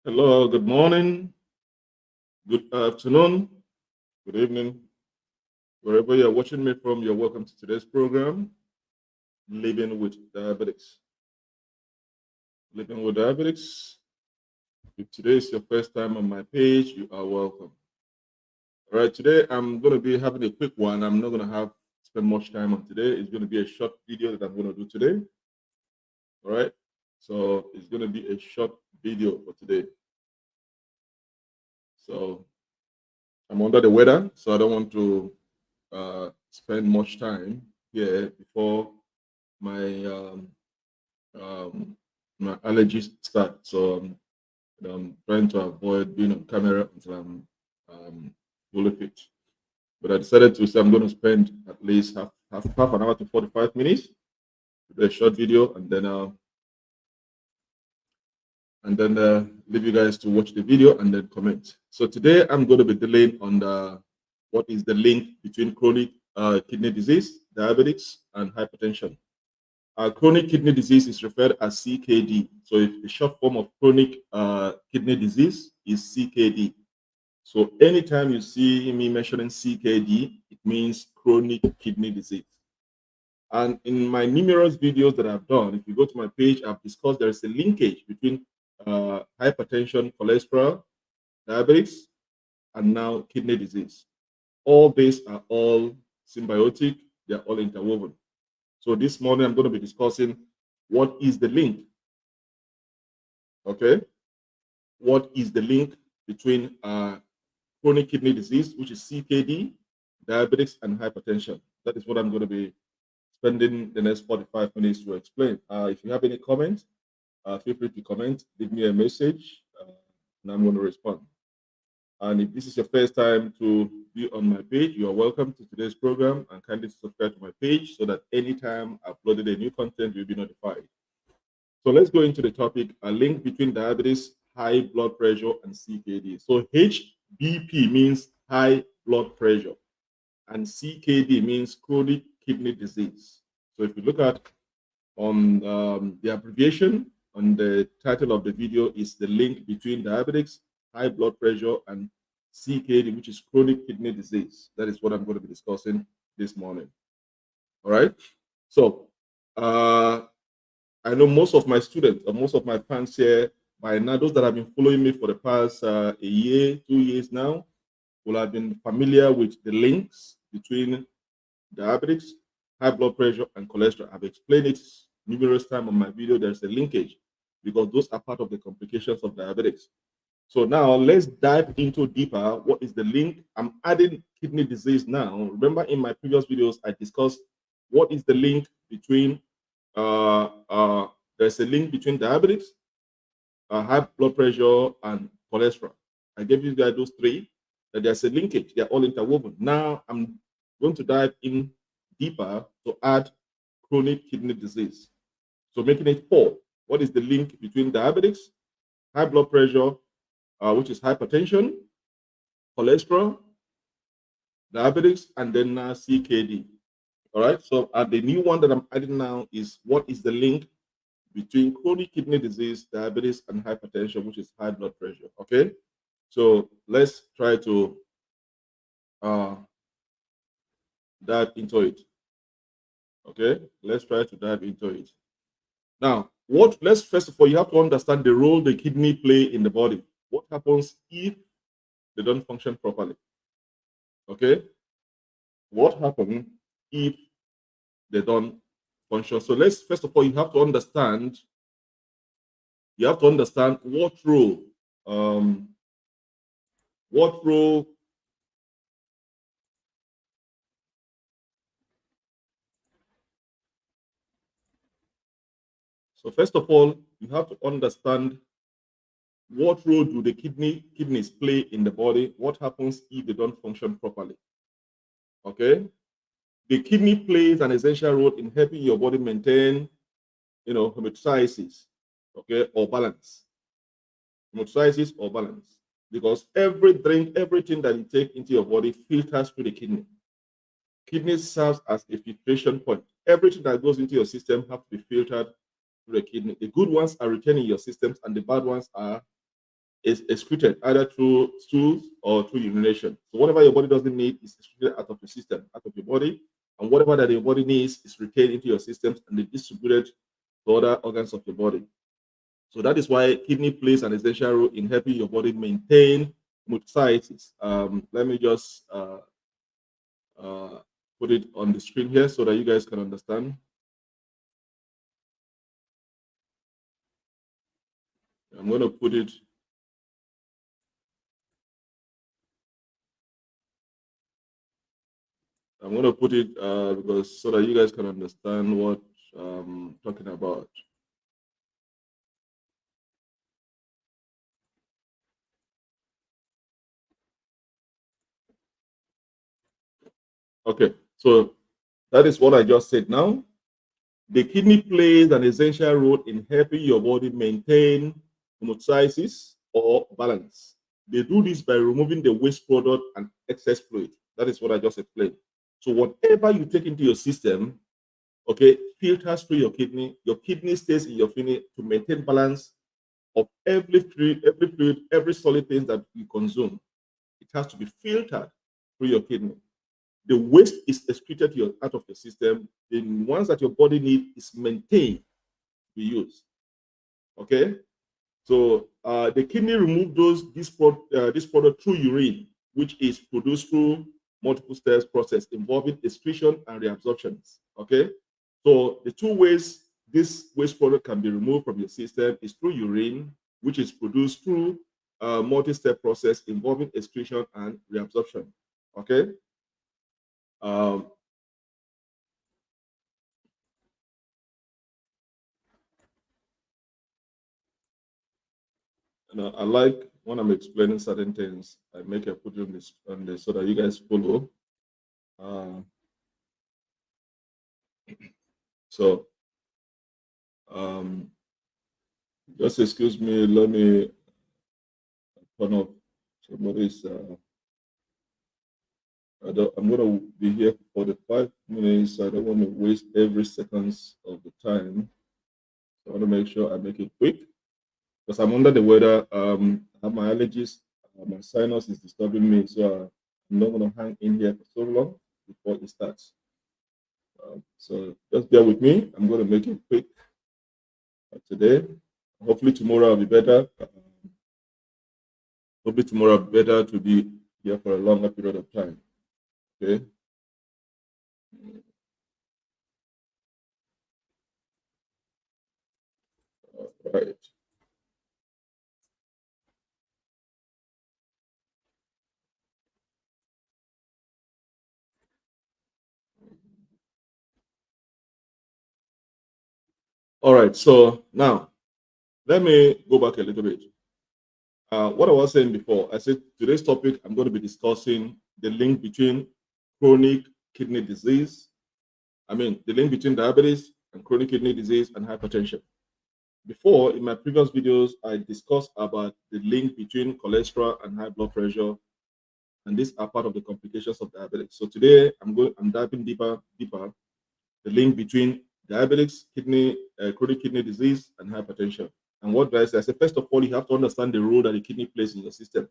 Hello, good morning, good afternoon, good evening. Wherever you're watching me from, you're welcome to today's program, Living with Diabetics. Living with Diabetics. If today is your first time on my page, you are welcome. All right, today I'm going to be having a quick one. I'm not going to spend much time on today. It's going to be a short video that I'm going to do today. All right, so it's going to be a short video for today. So I'm under the weather, so I don't want to spend much time here before my um, my allergies start. So I'm trying to avoid being on camera until I'm fully fit. But I decided to say I'm going to spend at least half an hour to 45 minutes with a short video, and then leave you guys to watch the video and then comment. So today I'm going to be dealing on what is the link between chronic kidney disease, diabetes, and hypertension. Chronic kidney disease is referred as CKD. So if the short form of chronic kidney disease is CKD. So anytime you see me mentioning CKD, it means chronic kidney disease. And in my numerous videos that I've done, if you go to my page, I've discussed there is a linkage between hypertension, cholesterol, diabetes, and now kidney disease. All these are all symbiotic, they're all interwoven. So this morning I'm going to be discussing what is the link. Okay, what is the link between chronic kidney disease, which is CKD, diabetes, and hypertension? That is what I'm going to be spending the next 45 minutes to explain. If you have any comments, feel free to comment, leave me a message, and I'm going to respond. And if this is your first time to be on my page, you are welcome to today's program, and kindly subscribe to my page so that anytime I uploaded a new content, you'll be notified. So let's go into the topic, a link between diabetes, high blood pressure, and CKD. So HBP means high blood pressure, and CKD means chronic kidney disease. So if you look at on the abbreviation on the title of the video is the link between diabetes, high blood pressure, and CKD, which is chronic kidney disease. That is what I'm going to be discussing this morning. All right. So I know most of my students or most of my fans here by now, those that have been following me for the past a year, 2 years now, will have been familiar with the links between diabetes, high blood pressure, and cholesterol. I've explained it numerous times on my video. There's a linkage because those are part of the complications of diabetes. So now let's dive into deeper. What is the link? I'm adding kidney disease now. Remember in my previous videos, I discussed what is the link between there's a link between diabetes, high blood pressure, and cholesterol. I gave you guys those three, that there's a linkage. They're all interwoven. Now I'm going to dive in deeper to add chronic kidney disease. So making it four. What is the link between diabetes, high blood pressure, which is hypertension, cholesterol, diabetes, and then CKD? All right. So the new one that I'm adding now is what is the link between chronic kidney disease, diabetes, and hypertension, which is high blood pressure. Okay. So let's try to dive into it. Okay. Let's try to dive into it. Now, let's first of all, you have to understand the role the kidney play in the body. What happens if they don't function properly? Okay. What happens if they don't function? So let's first of all, you have to understand what role um, what role so first of all, you have to understand what role do the kidneys play in the body. What happens if they don't function properly? Okay. The kidney plays an essential role in helping your body maintain, homeostasis, okay, or balance. Homeostasis or balance. Because everything that you take into your body filters through the kidney. Kidney serves as a filtration point. Everything that goes into your system has to be filtered through the kidney. The good ones are retained in your systems, and the bad ones are is excreted either through stools or through urination. So whatever your body doesn't need is excreted out of your system, out of your body, and whatever that your body needs is retained into your systems and distributed to other organs of your body. So that is why kidney plays an essential role in helping your body maintain homeostasis. Let me just uh, put it on the screen here so that you guys can understand. I'm going to put it. I'm going to put it because so that you guys can understand what I'm talking about. Okay, so that is what I just said now. The kidney plays an essential role in helping your body maintain homeostasis or balance. They do this by removing the waste product and excess fluid. That is what I just explained. So whatever you take into your system, okay, filters through your kidney. Your kidney stays in your kidney to maintain balance of every fluid, every solid things that you consume. It has to be filtered through your kidney. The waste is excreted out of your system. The ones that your body needs is maintained to be used. Okay, so the kidney remove this product through urine, which is produced through multiple steps process involving excretion and reabsorptions. Okay, so the two ways this waste product can be removed from your system is through urine, which is produced through a multi-step process involving excretion and reabsorption. Okay. Um, I like when I'm explaining certain things, I make a put on this so that you guys follow. Uh, so um, just excuse me, let me turn off somebody's. I'm going to be here for the 5 minutes. I don't want to waste every seconds of the time. So I want to make sure I make it quick because I'm under the weather. I have my allergies. My sinus is disturbing me, so I'm not going to hang in here for so long before it starts. So just bear with me. I'm going to make it quick today. Hopefully tomorrow I'll be better. Hopefully tomorrow I'll be better to be here for a longer period of time. Okay. All right. All right. So now let me go back a little bit. What I was saying before, I said today's topic, I'm going to be discussing the link between chronic kidney disease, the link between diabetes and chronic kidney disease and hypertension. Before, in my previous videos, I discussed about the link between cholesterol and high blood pressure, and these are part of the complications of diabetes. So today, I'm diving deeper, the link between diabetes, chronic kidney disease, and hypertension. And what do I say? I say, first of all, you have to understand the role that the kidney plays in your system.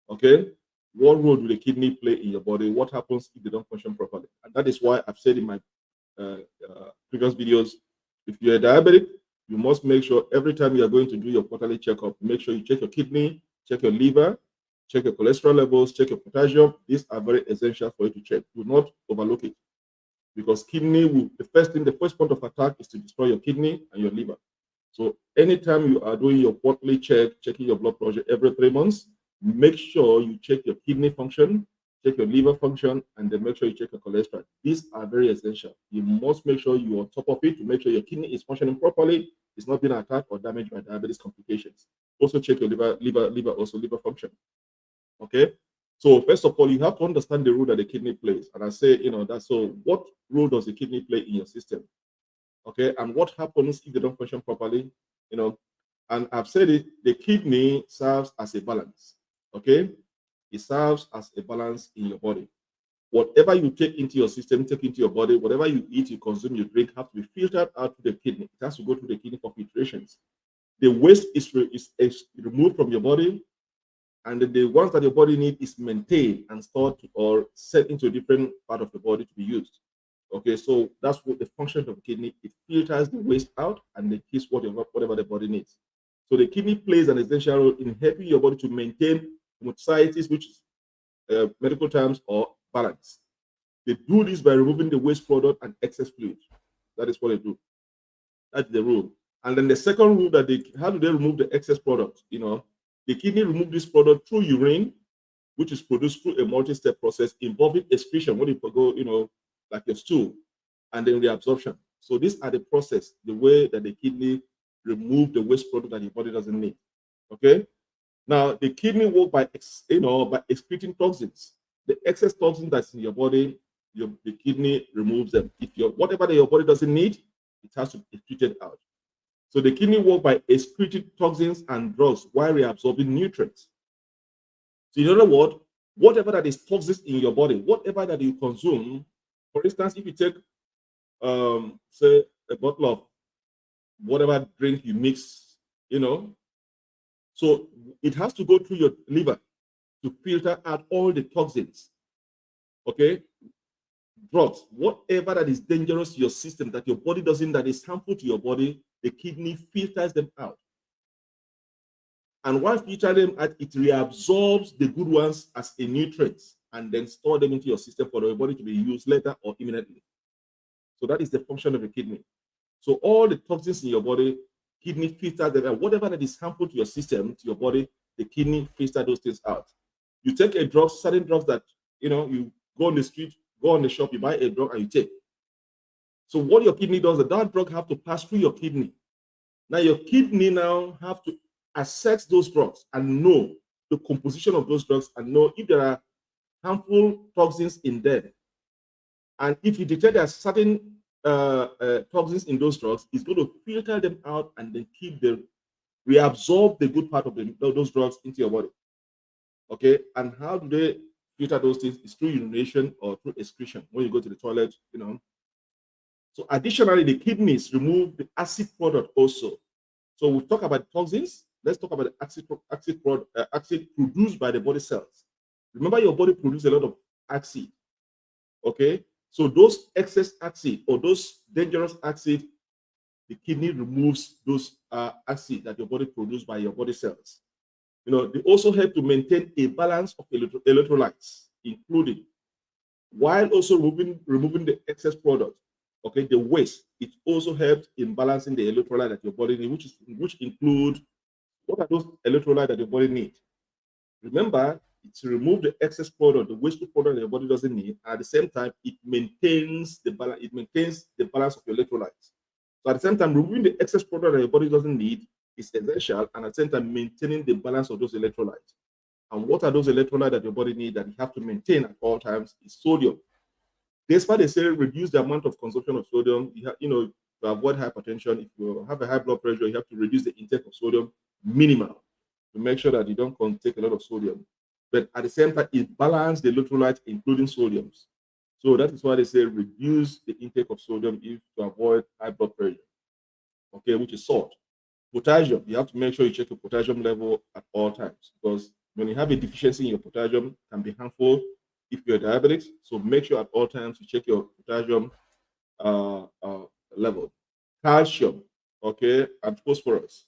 Okay? What role do the kidney play in your body? What happens if they don't function properly? And that is why I've said in my previous videos, if you're a diabetic, you must make sure every time you are going to do your quarterly checkup, make sure you check your kidney, check your liver, check your cholesterol levels, check your potassium. These are very essential for you to check. Do not overlook it because kidney will, the first point of attack is to destroy your kidney and your liver. So anytime you are doing your quarterly checking your blood pressure every 3 months, make sure you check your kidney function, check your liver function, and then make sure you check your cholesterol. These are very essential. You must make sure you're on top of it to make sure your kidney is functioning properly, it's not being attacked or damaged by diabetes complications. Also check your liver function. Okay. So first of all, you have to understand the role that the kidney plays. And I say, that's so what role does the kidney play in your system? Okay, and what happens if they don't function properly? And I've said it, the kidney serves as a balance. Okay, it serves as a balance in your body. Whatever you take into your system, take into your body, whatever you eat, you consume, you drink, have to be filtered out to the kidney. It has to go to the kidney for filtrations. The waste is removed from your body, and the ones that your body needs is maintained and stored or sent into a different part of the body to be used. Okay, so that's what the function of the kidney. It filters the waste out and it keeps whatever the body needs. So the kidney plays an essential role in helping your body to maintain homeostasis, which is medical terms, or balance. They do this by removing the waste product and excess fluid. That is what they do. That's the rule. And then the second rule that how do they remove the excess product? The kidney remove this product through urine, which is produced through a multi-step process involving excretion, when you go, like your stool, and then reabsorption. So these are the process, the way that the kidney remove the waste product that your body doesn't need. Okay. Now the kidney work by by excreting toxins. The excess toxin that's in your body, the kidney removes them. If whatever that your body doesn't need, it has to be excreted out. So the kidney work by excreting toxins and drugs while reabsorbing nutrients. So in other words, whatever that is toxic in your body, whatever that you consume, for instance, if you take say a bottle of whatever drink you mix, so it has to go through your liver to filter out all the toxins. Okay, drugs, whatever that is dangerous to your system, that your body doesn't, that is harmful to your body, the kidney filters them out. And once you filter them out, it reabsorbs the good ones as a nutrient and then store them into your system for the body to be used later or imminently. So that is the function of the kidney. So all the toxins in your body, kidney filters them out. Whatever that is harmful to your system, to your body, the kidney filters those things out. You take a drug, certain drugs that, you go on the street, go on the shop, you buy a drug and you take. So what your kidney does, that drug have to pass through your kidney. Now your kidney now have to assess those drugs and know the composition of those drugs and know if there are harmful toxins in them. And if you detect there are certain toxins in those drugs, it's going to filter them out and then reabsorb the good part of those drugs into your body. Okay, and how do they filter those things? It's through urination or through excretion when you go to the toilet. So additionally, the kidneys remove the acid product also. So we've talked about toxins. Let's talk about the acid produced by the body cells. Remember, your body produces a lot of acid. Okay, so those excess acid or those dangerous acid, the kidney removes those acid that your body produces by your body cells. They also help to maintain a balance of electrolytes, including, while also removing the excess product. Okay, the waste. It also helps in balancing the electrolyte that your body needs, which include, what are those electrolytes that your body needs? Remember, it's to remove the excess product, the wasteful product that your body doesn't need. At the same time, it maintains the balance. It maintains the balance of your electrolytes. So at the same time, removing the excess product that your body doesn't need is essential, and at the same time, maintaining the balance of those electrolytes. And what are those electrolytes that your body needs that you have to maintain at all times? Is sodium. Despite they say reduce the amount of consumption of sodium, to avoid hypertension. If you have a high blood pressure, you have to reduce the intake of sodium minimal to make sure that you don't take a lot of sodium. But at the same time, it balances the electrolytes, including sodiums. So that is why they say reduce the intake of sodium to avoid high blood pressure. Okay, which is salt. Potassium, you have to make sure you check your potassium level at all times, because when you have a deficiency in your potassium, it can be harmful if you're diabetic. So make sure at all times you check your potassium level. Calcium, okay, and phosphorus.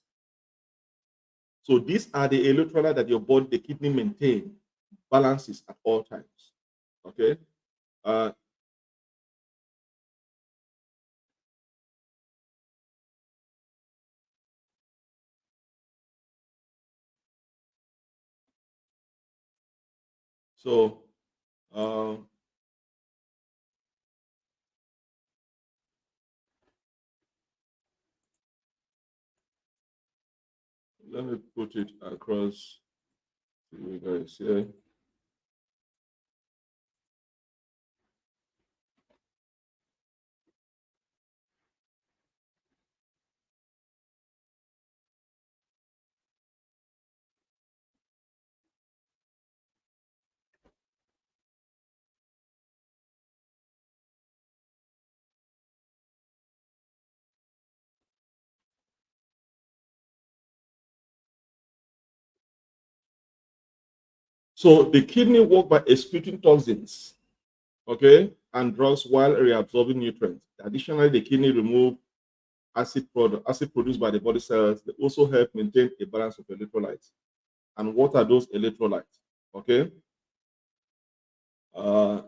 So these are the electrolytes that your body, the kidney, maintain balances at all times. Okay. Uh, so uh, let me put it across to you guys here. So the kidney work by excreting toxins, okay, and drugs while reabsorbing nutrients. Additionally, the kidney remove acid produced by the body cells. They also help maintain a balance of electrolytes. And what are those electrolytes? Okay. Uh,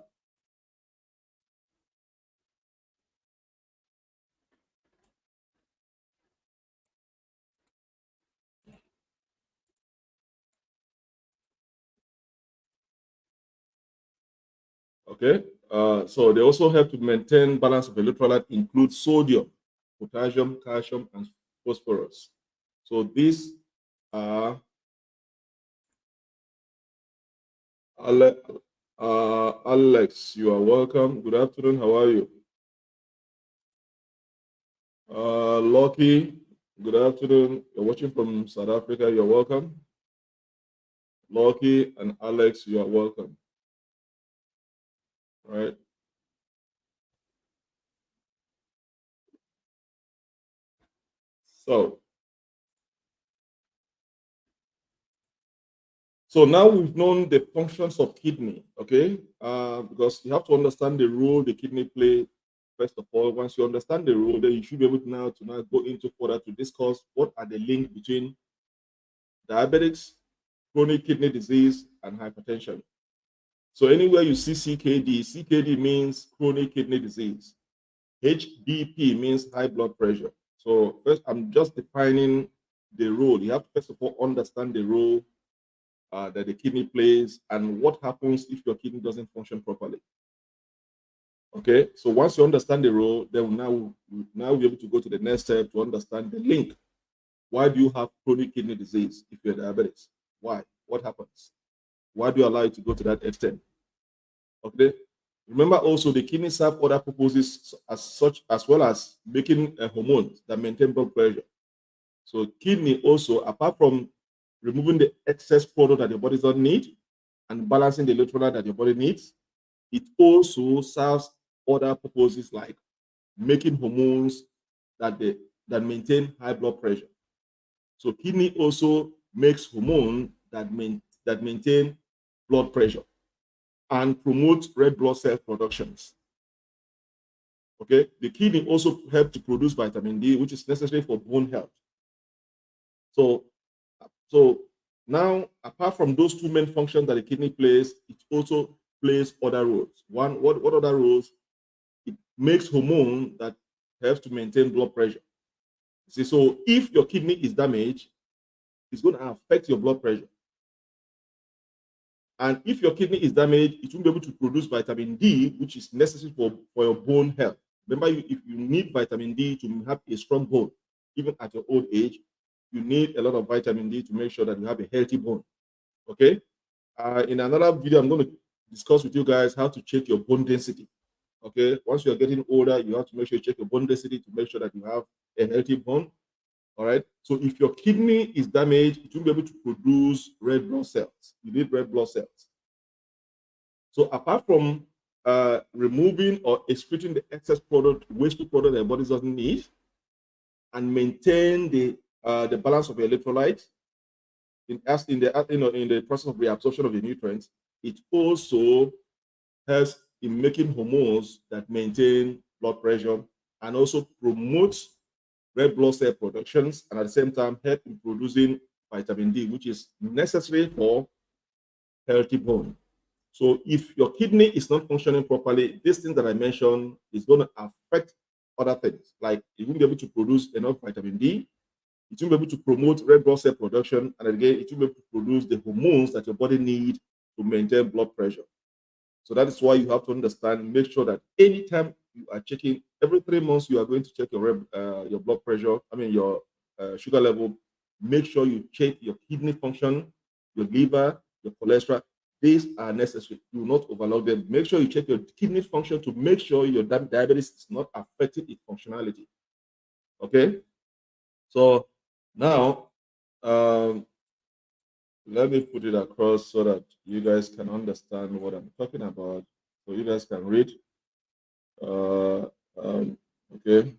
okay. So they also help to maintain balance of electrolyte, include sodium, potassium, calcium, and phosphorus. So these are Alex, you are welcome. Good afternoon. How are you? Lucky, good afternoon. You're watching from South Africa. You're welcome. Lucky and Alex, you are welcome. All right. So, so now we've known the functions of kidney. Okay, because you have to understand the role the kidney play. First of all, once you understand the role, then you should be able to now go into further to discuss what are the link between diabetics, chronic kidney disease, and hypertension. So anywhere you see CKD, CKD means chronic kidney disease. HBP means high blood pressure. So first, I'm just defining the role. You have to first of all understand the role that the kidney plays and what happens if your kidney doesn't function properly. Okay, so once you understand the role, then now we'll be able to go to the next step to understand the link. Why do you have chronic kidney disease if you're diabetic? Why? What happens? Why do you allow it to go to that extent? Okay. Remember also the kidney serve other purposes as such as well as making hormones that maintain blood pressure. So kidney also, apart from removing the excess product that your body doesn't need and balancing the electrolyte that your body needs, it also serves other purposes like making hormones that maintain high blood pressure. So kidney also makes hormone that maintain blood pressure and promote red blood cell productions. Okay, the kidney also help to produce vitamin D, which is necessary for bone health. So, so now apart from those two main functions that the kidney plays, it also plays other roles. What other roles? It makes hormone that helps to maintain blood pressure. See, so if your kidney is damaged, it's going to affect your blood pressure. And if your kidney is damaged, it won't be able to produce vitamin D, which is necessary for your bone health. Remember, if you need vitamin D to have a strong bone, even at your old age, you need a lot of vitamin D to make sure that you have a healthy bone. Okay. In another video, I'm going to discuss with you guys how to check your bone density. Okay. Once you're getting older, you have to make sure you check your bone density to make sure that you have a healthy bone. All right. So if your kidney is damaged, it won't be able to produce red blood cells. You need red blood cells. So apart from removing or excreting the excess product, wasteful product that your body doesn't need, and maintain the balance of the electrolytes in the process of reabsorption of the nutrients, it also helps in making hormones that maintain blood pressure and also promotes red blood cell productions, and at the same time help in producing vitamin D, which is necessary for healthy bone. So if your kidney is not functioning properly, this thing that I mentioned is going to affect other things. Like it won't be able to produce enough vitamin D, it won't be able to promote red blood cell production, and again, it won't be able to produce the hormones that your body needs to maintain blood pressure. So that is why you have to understand, make sure that anytime you are checking, every 3 months you are going to check your blood pressure, your sugar level, make sure you check your kidney function, your liver, your cholesterol. These are necessary. Do not overload them. Make sure you check your kidney function to make sure your diabetes is not affecting its functionality. Okay? So now, let me put it across so that you guys can understand what I'm talking about. So you guys can read. Uh, okay.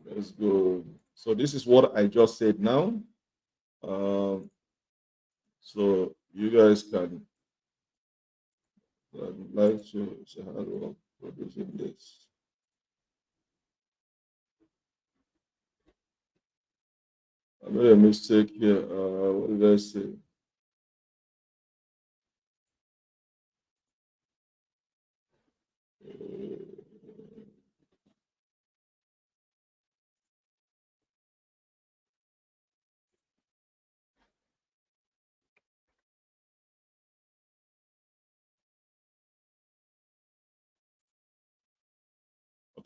Let's go. So this is what I just said now. So you guys can like to say how producing this. I made a mistake here. What did I say?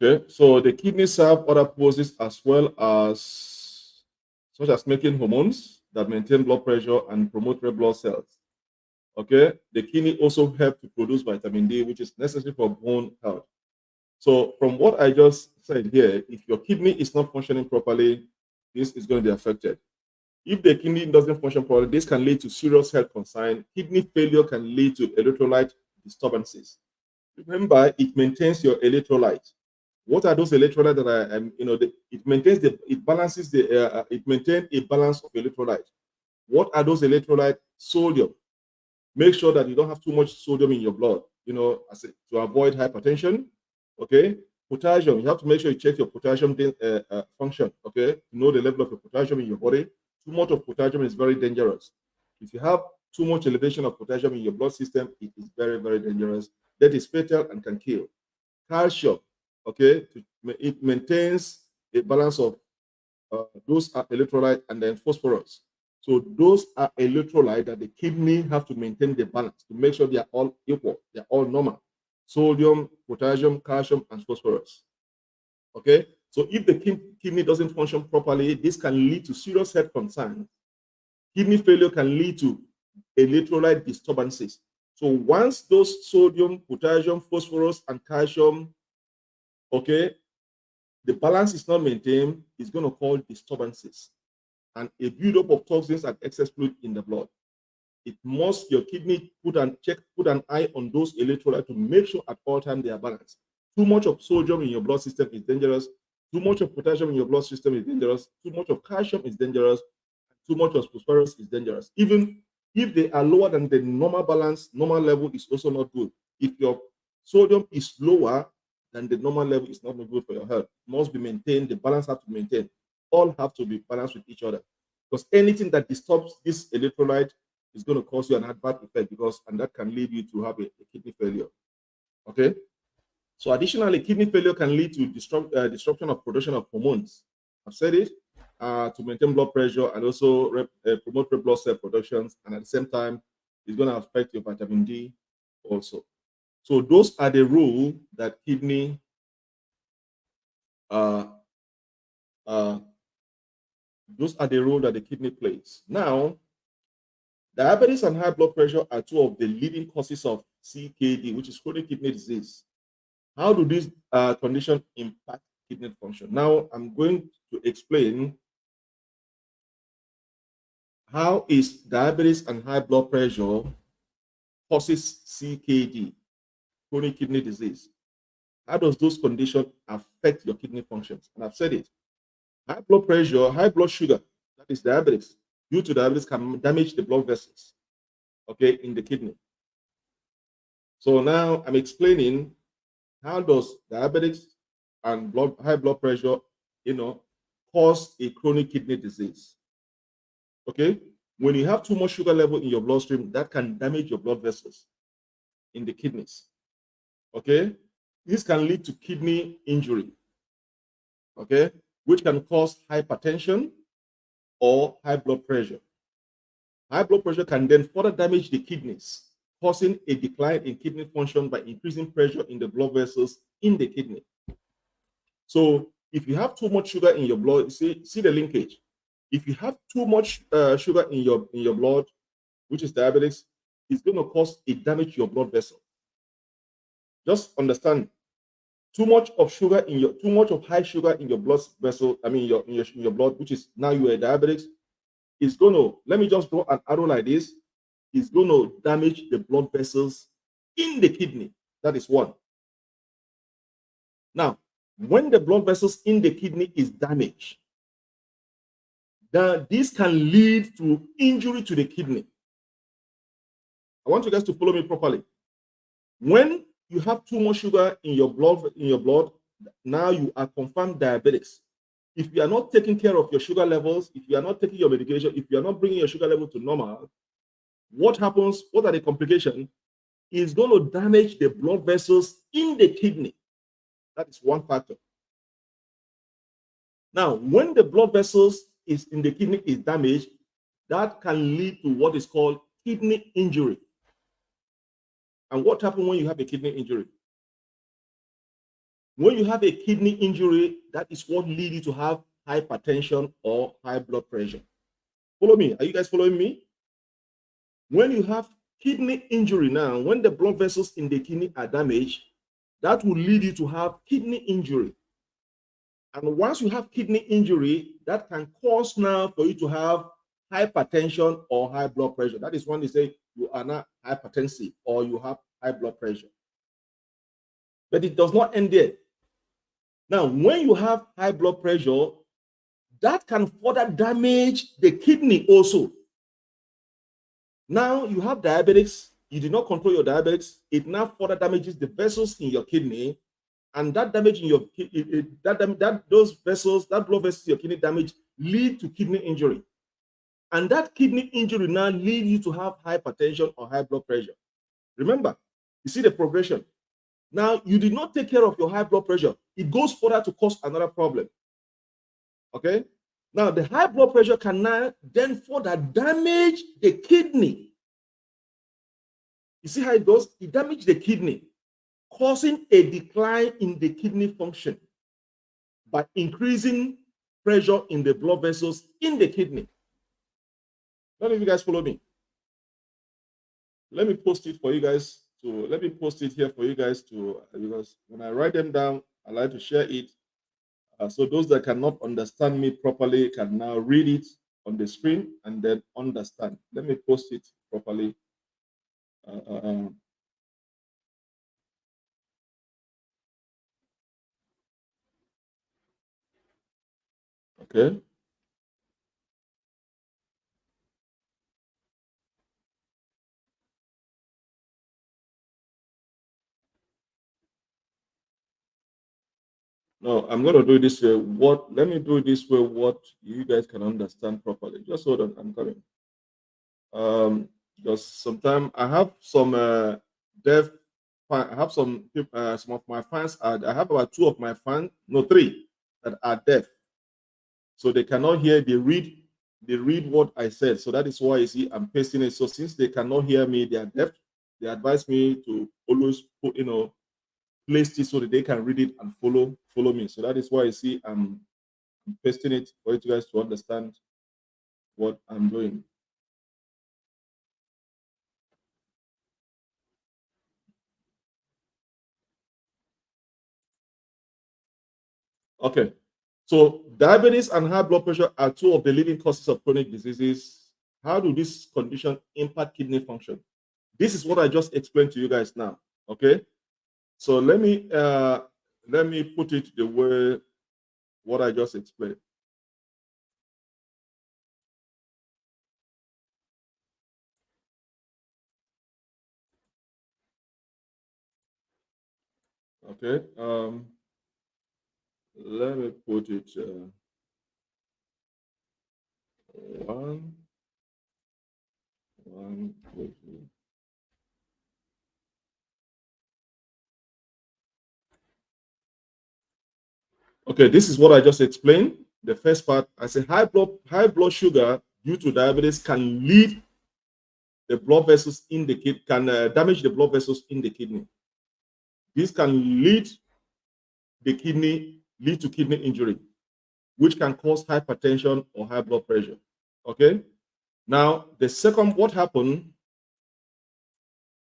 Okay, so the kidneys serve other purposes as well as such as making hormones that maintain blood pressure and promote red blood cells. Okay, the kidney also help to produce vitamin D, which is necessary for bone health. So from what I just said here, if your kidney is not functioning properly, this is going to be affected. If the kidney doesn't function properly, this can lead to serious health concern. Kidney failure can lead to electrolyte disturbances. Remember, it maintains your electrolyte. What are those electrolytes that are, it maintains it balances it maintains a balance of electrolyte. What are those electrolytes? Sodium. Make sure that you don't have too much sodium in your blood, to avoid hypertension. Okay. Potassium, you have to make sure you check your potassium function, okay, to know the level of your potassium in your body. Too much of potassium is very dangerous. If you have too much elevation of potassium in your blood system, it is very, very dangerous. That is fatal and can kill. Calcium, okay, it maintains a balance of those are electrolyte, and then phosphorus. So those are electrolyte that the kidney have to maintain the balance to make sure they are all equal, they are all normal. Sodium, potassium, calcium, and phosphorus. Okay, so if the kidney doesn't function properly, this can lead to serious health concerns. Kidney failure can lead to electrolyte disturbances. So once those sodium, potassium, phosphorus, and calcium, okay, the balance is not maintained, it's going to cause disturbances and a buildup of toxins and excess fluid in the blood. It must your kidney put an eye on those electrolytes to make sure at all times they are balanced. Too much of sodium in your blood system is dangerous. Too much of potassium in your blood system is dangerous. Too much of calcium is dangerous. Too much of phosphorus is dangerous. Even if they are lower than the normal balance, normal level is also not good. If your sodium is lower than the normal level, it's not good for your health. It must be maintained. The balance has to be maintained. All have to be balanced with each other. Because anything that disturbs this electrolyte is going to cause you an adverse effect, and that can lead you to have a kidney failure. Okay. So additionally, kidney failure can lead to disruption of production of hormones. I've said it, to maintain blood pressure and also promote red blood cell productions, and at the same time, it's going to affect your vitamin D also. So those are the role that kidney uh, uh, those are the role that the kidney plays. Now, diabetes and high blood pressure are two of the leading causes of CKD, which is chronic kidney disease. How do these conditions impact kidney function? Now, I'm going to explain how is diabetes and high blood pressure causes CKD, chronic kidney disease. How does those conditions affect your kidney functions? And I've said it. High blood pressure, high blood sugar, that is diabetes, due to diabetes can damage the blood vessels, okay, in the kidney. So now I'm explaining how does diabetes and high blood pressure, cause a chronic kidney disease. Okay, when you have too much sugar level in your bloodstream, that can damage your blood vessels in the kidneys. Okay, this can lead to kidney injury. Okay, which can cause hypertension or high blood pressure. High blood pressure can then further damage the kidneys, causing a decline in kidney function by increasing pressure in the blood vessels in the kidney. So if you have too much sugar in your blood, see the linkage. If you have too much sugar in your blood, which is diabetes, it's going to cause a damage to your blood vessel. Just understand, too much of high sugar in your blood vessel, I mean in your blood, which is now you are diabetic, is going to, let me just draw an arrow like this, is going to damage the blood vessels in the kidney. That is one. Now, when the blood vessels in the kidney is damaged, Now, this can lead to injury to the kidney. I want you guys to follow me properly. When you have too much sugar in your blood, now you are confirmed diabetics. If you are not taking care of your sugar levels, if you are not taking your medication, if you are not bringing your sugar level to normal, what happens? What are the complications? It's going to damage the blood vessels in the kidney. That is one factor. Now, when the blood vessels is in the kidney is damaged, that can lead to what is called kidney injury. And what happens when you have a kidney injury? When you have a kidney injury, that is what leads you to have hypertension or high blood pressure. Follow me. Are you guys following me? When you have kidney injury now, when the blood vessels in the kidney are damaged, that will lead you to have kidney injury. And once you have kidney injury, that can cause now for you to have hypertension or high blood pressure. That is when they say you are not hypertensive or you have high blood pressure. But it does not end there. Now, when you have high blood pressure, that can further damage the kidney also. Now you have diabetics, you did not control your diabetics, it now further damages the vessels in your kidney, and that damage in your those vessels, that blood vessels in your kidney damage lead to kidney injury. And that kidney injury now leads you to have hypertension or high blood pressure. Remember, you see the progression. Now, you did not take care of your high blood pressure. It goes further to cause another problem. Okay? Now, the high blood pressure can now then further damage the kidney. You see how it goes? It damages the kidney, causing a decline in the kidney function by increasing pressure in the blood vessels in the kidney. I don't know if you guys follow me. Let me post it for you guys to, let me post it here for you guys to, because when I write them down, I like to share it. So those that cannot understand me properly can now read it on the screen and then understand. Let me post it properly. Okay. No, I'm going to do this way. Let me do this way what you guys can understand properly. Just hold on, I'm coming. Because sometimes I have some deaf, I have some of my fans are, I have about 2 of my fans, no 3 that are deaf. So they cannot hear, they read what I said. So that is why you see I'm pasting it. So since they cannot hear me, they are deaf, they advise me to always put, place it so that they can read it and follow me. So that is why you see I'm pasting it for you guys to understand what I'm doing. Okay. So diabetes and high blood pressure are 2 of the leading causes of chronic diseases. How do this condition impact kidney function? This is what I just explained to you guys now. Okay. So let me put it the way what I just explained. Okay. Let me put it 1, 1, 2, 3. Okay, this is what I just explained. The first part, I said high blood sugar due to diabetes can lead the blood vessels in the kidney, can damage the blood vessels in the kidney. This can lead to kidney injury, which can cause hypertension or high blood pressure. Okay. Now, the second, what happened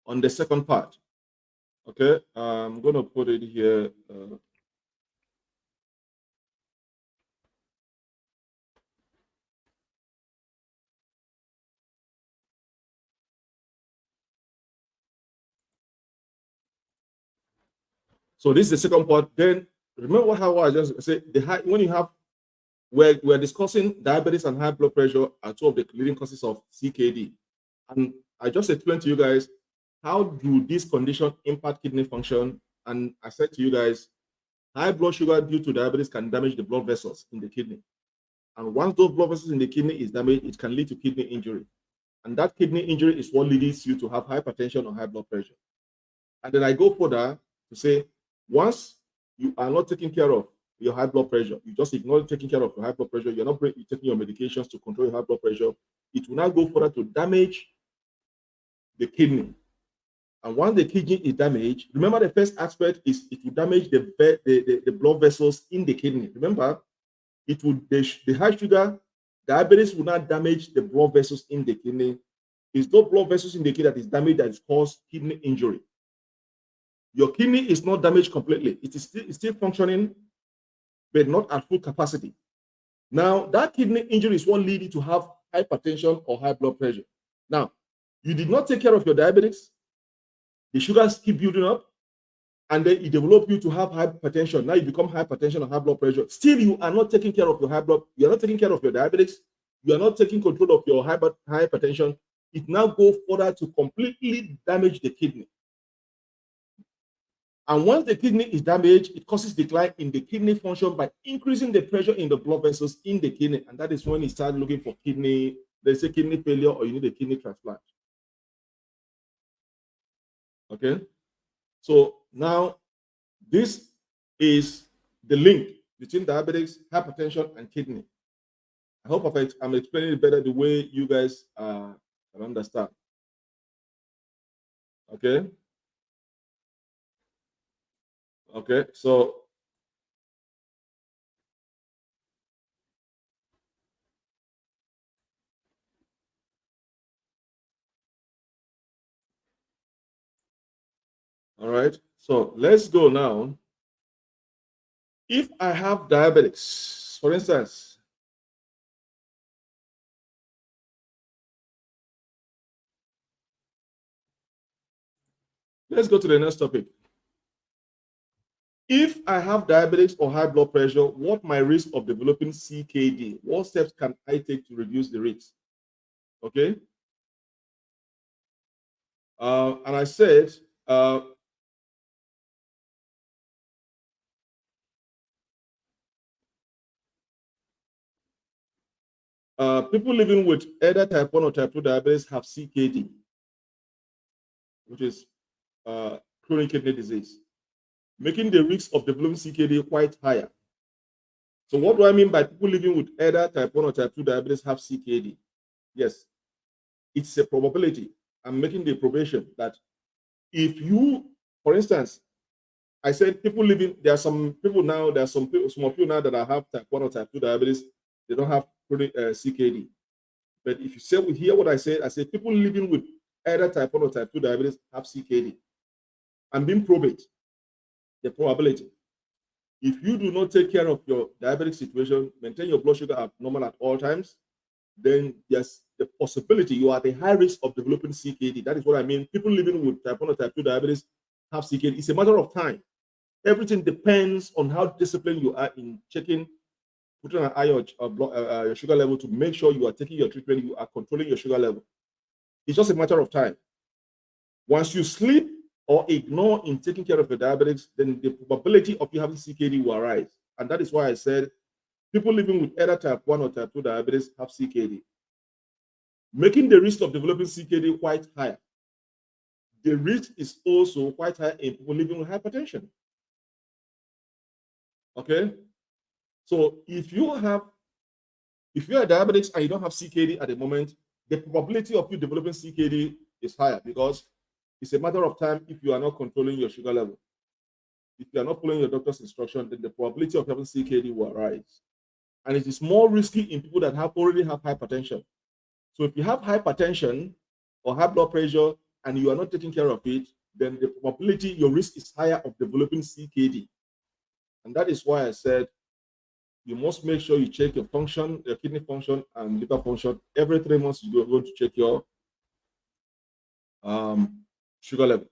on the second part? Okay, I'm going to put it here. So this is the second part. Then remember how I just said when you have we're discussing diabetes and high blood pressure are two of the leading causes of CKD. And I just explained to you guys how do these conditions impact kidney function. And I said to you guys, high blood sugar due to diabetes can damage the blood vessels in the kidney. And once those blood vessels in the kidney is damaged, it can lead to kidney injury. And that kidney injury is what leads you to have hypertension or high blood pressure. And then I go further to say, once you are not taking care of your high blood pressure, you just ignore taking care of your high blood pressure, you're not taking your medications to control your high blood pressure, it will now go further to damage the kidney. And once the kidney is damaged, remember the first aspect is it will damage the blood vessels in the kidney. Remember, it would the high sugar diabetes will not damage the blood vessels in the kidney. It's those blood vessels in the kidney that is damaged that is caused kidney injury. Your kidney is not damaged completely. It's still functioning, but not at full capacity. Now, that kidney injury is what leads you to have hypertension or high blood pressure. Now, you did not take care of your diabetes. The sugars keep building up, and then it develops you to have hypertension. Now you become hypertension or high blood pressure. Still, you are not taking care of your high blood. You are not taking care of your diabetes. You are not taking control of your hypertension. It now goes further to completely damage the kidney. And once the kidney is damaged, it causes decline in the kidney function by increasing the pressure in the blood vessels in the kidney. And that is when you start looking for kidney, they say kidney failure or you need a kidney transplant. Okay. So now this is the link between diabetes, hypertension, and kidney. I hope I'm explaining it better the way you guys can understand. Okay. Okay, so all right, so let's go now. If I have diabetics, for instance, let's go to the next topic. If I have diabetes or high blood pressure, what my risk of developing CKD? What steps can I take to reduce the risk? Okay. And I said, people living with either type 1 or type 2 diabetes have CKD, which is chronic kidney disease, making the risk of developing CKD quite higher. So what do I mean by people living with either type 1 or type 2 diabetes have CKD? Yes, it's a probability. I'm making the probation that if you, for instance, I said people living, there are some people now, there are some of you now that have type 1 or type 2 diabetes, they don't have CKD. But if you say, we hear what I said people living with either type 1 or type 2 diabetes have CKD. I'm being probate, the probability. If you do not take care of your diabetic situation, maintain your blood sugar at normal at all times, then yes, the possibility you are at a high risk of developing CKD. That is what I mean. People living with type 1 or type 2 diabetes have CKD. It's a matter of time. Everything depends on how disciplined you are in checking, putting an eye on your sugar level to make sure you are taking your treatment, you are controlling your sugar level. It's just a matter of time. Once you sleep or ignore in taking care of your diabetes, then the probability of you having CKD will arise. And that is why I said people living with either type 1 or type 2 diabetes have CKD, making the risk of developing CKD quite higher. The risk is also quite high in people living with hypertension. Okay? So if you are diabetic and you don't have CKD at the moment, the probability of you developing CKD is higher because it's a matter of time if you are not controlling your sugar level. If you are not following your doctor's instruction, then the probability of having CKD will arise. And it is more risky in people that already have hypertension. So if you have hypertension or high blood pressure and you are not taking care of it, then the probability, your risk is higher of developing CKD. And that is why I said you must make sure you check your function, your kidney function and liver function. Every 3 months, you are going to check your sugar level.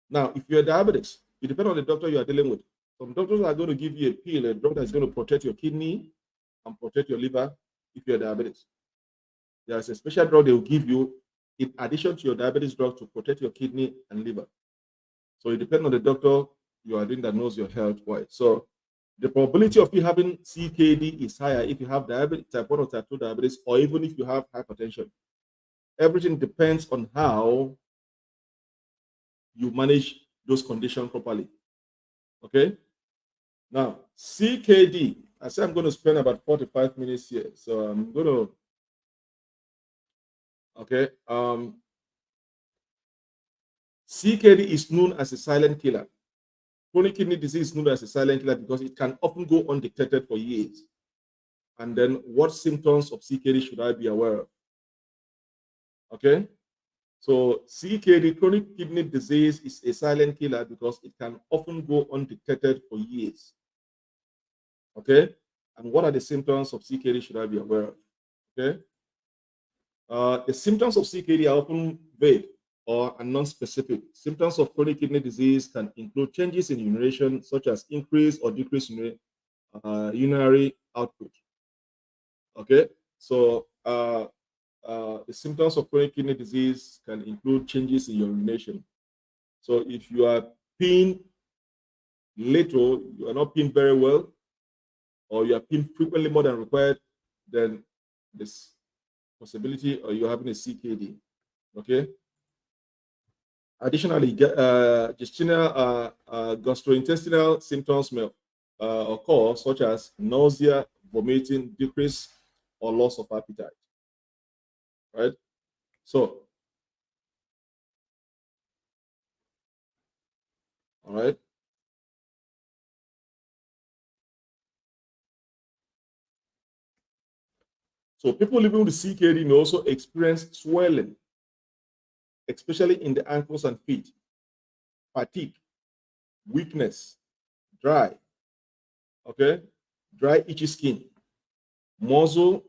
Now, if you're diabetics, it depends on the doctor you are dealing with. Some doctors are going to give you a pill, a drug that's going to protect your kidney and protect your liver if you're diabetic. There's a special drug they will give you in addition to your diabetes drug to protect your kidney and liver. So it depends on the doctor you are doing that knows your health wise. So the probability of you having CKD is higher if you have diabetes, type 1 or type 2 diabetes, or even if you have hypertension. Everything depends on how you manage those conditions properly. Okay? Now, CKD, I said I'm going to spend about 45 minutes here. So I'm going to, okay. CKD is known as a silent killer. Chronic kidney disease is known as a silent killer because it can often go undetected for years. And then what symptoms of CKD should I be aware of? Okay. So CKD, chronic kidney disease, is a silent killer because it can often go undetected for years. Okay. And what are the symptoms of CKD should I be aware of? Okay. The symptoms of CKD are often vague or are non-specific. Symptoms of chronic kidney disease can include changes in urination, such as increase or decrease in urinary output. Okay. So the symptoms of chronic kidney disease can include changes in your urination. So if you are peeing little, you are not peeing very well, or you are peeing frequently more than required, then this possibility or you're having a CKD. Okay. Additionally, gastrointestinal symptoms may occur, such as nausea, vomiting, decrease, or loss of appetite. Right. So, all right. So people living with CKD may also experience swelling, especially in the ankles and feet, fatigue, weakness, dry, okay, dry itchy skin, muscle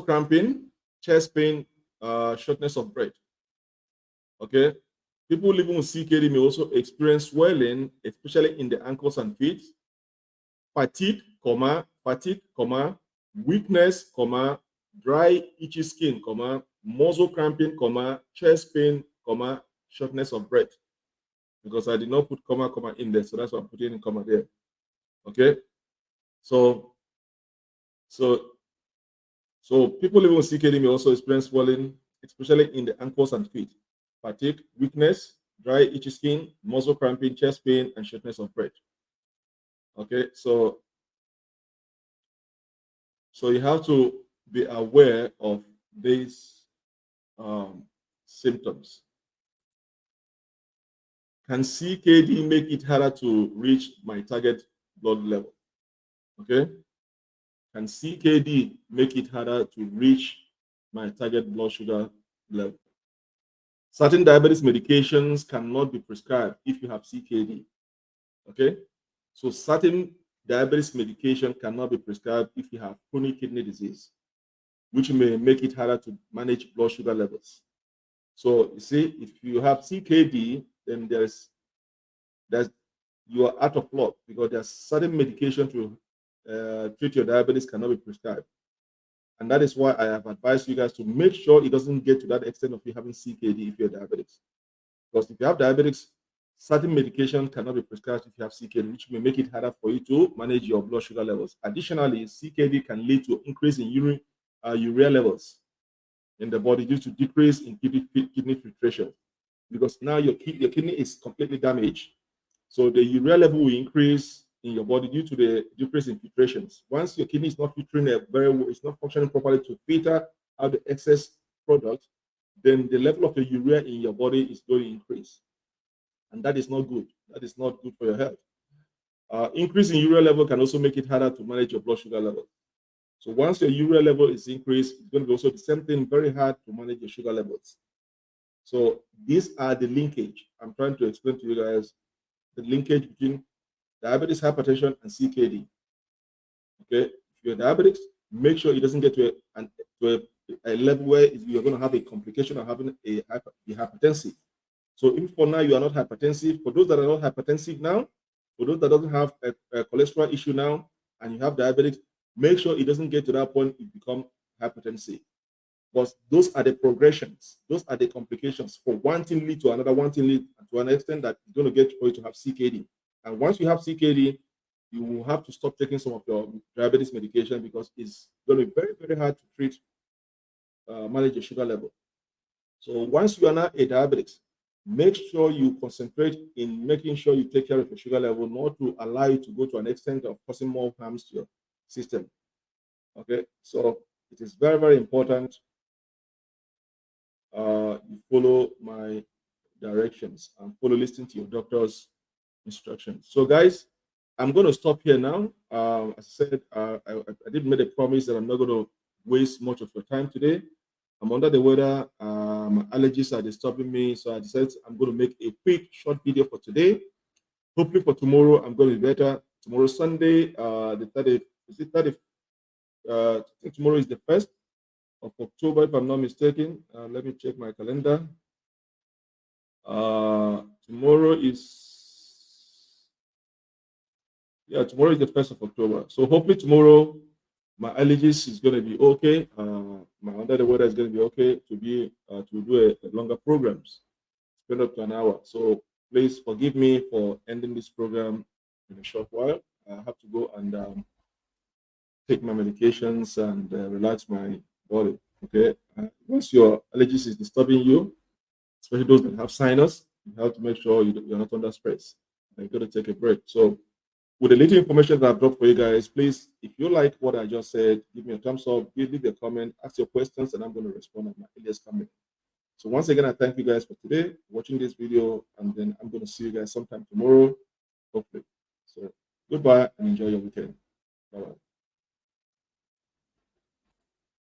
cramping, chest pain, shortness of breath. Okay, people living with CKD may also experience swelling, especially in the ankles and feet, fatigue, weakness, dry itchy skin, muscle cramping, chest pain, shortness of breath. Because I did not put comma in there, so that's why I'm putting in comma there. Okay, so people living with CKD may also experience swelling, especially in the ankles and feet, fatigue, weakness, dry itchy skin, muscle cramping, chest pain, and shortness of breath. Okay, so you have to be aware of these symptoms. Can CKD make it harder to reach my target blood level? Okay. Can CKD make it harder to reach my target blood sugar level? Certain diabetes medications cannot be prescribed if you have CKD. Okay. So certain diabetes medication cannot be prescribed if you have chronic kidney disease, which may make it harder to manage blood sugar levels. So you see, if you have CKD, then there's you are out of luck because there's certain medication to treat your diabetes cannot be prescribed. And that is why I have advised you guys to make sure it doesn't get to that extent of you having CKD if you're diabetics. Because if you have diabetics, certain medication cannot be prescribed if you have CKD, which may make it harder for you to manage your blood sugar levels. Additionally, CKD can lead to increase in urea levels in the body due to decrease in kidney filtration. Because now your kidney is completely damaged. So the urea level will increase in your body due to the decrease in filtrations. Once your kidney is not filtering very well, it's not functioning properly to filter out the excess product, then the level of the urea in your body is going to increase. And that is not good. That is not good for your health. Increase in urea level can also make it harder to manage your blood sugar level. So once your urea level is increased, it's going to be also the same thing, very hard to manage your sugar levels. So these are the linkage. I'm trying to explain to you guys the linkage between diabetes, hypertension, and CKD. Okay, if you're diabetic, make sure it doesn't get to a level where you're going to have a complication of having a hypertensive. So if for now you are not hypertensive, for those that are not hypertensive now, for those that doesn't have a cholesterol issue now, and you have diabetes, make sure it doesn't get to that point it become hypertensive. Because those are the progressions, those are the complications for one thing lead to another, one thing lead to an extent that it's going to get for you to have CKD. And once you have CKD, you will have to stop taking some of your diabetes medication because it's going to be very, very hard to treat, manage your sugar level. So once you are not a diabetic, make sure you concentrate in making sure you take care of your sugar level, not to allow you to go to an extent of causing more harms to your system. Okay, so it is very, very important you follow my directions and follow listening to your doctor's instructions. So guys, I'm going to stop here now. As I said, I did make a promise that I'm not going to waste much of your time today. I'm under the weather. My allergies are disturbing me, so I decided I'm going to make a quick, short video for today. Hopefully for tomorrow, I'm going to be better. Tomorrow, Sunday, the 30th. Is it 30th? I think tomorrow is the 1st of October, if I'm not mistaken. Let me check my calendar. Tomorrow is tomorrow is the 1st of October. So hopefully tomorrow my allergies is going to be okay. My under the weather is going to be okay to do a longer programs, spend up to an hour. So please forgive me for ending this program in a short while. I have to go and take my medications and relax my body. Okay. Once your allergies is disturbing you, especially those that have sinus, you have to make sure you're not under stress. You're going to take a break. So with the little information that I've dropped for you guys, please, if you like what I just said, give me a thumbs up, leave a comment, ask your questions, and I'm going to respond at my earliest comment. So once again, I thank you guys for today, watching this video, and then I'm going to see you guys sometime tomorrow, hopefully. So goodbye and enjoy your weekend. Bye-bye.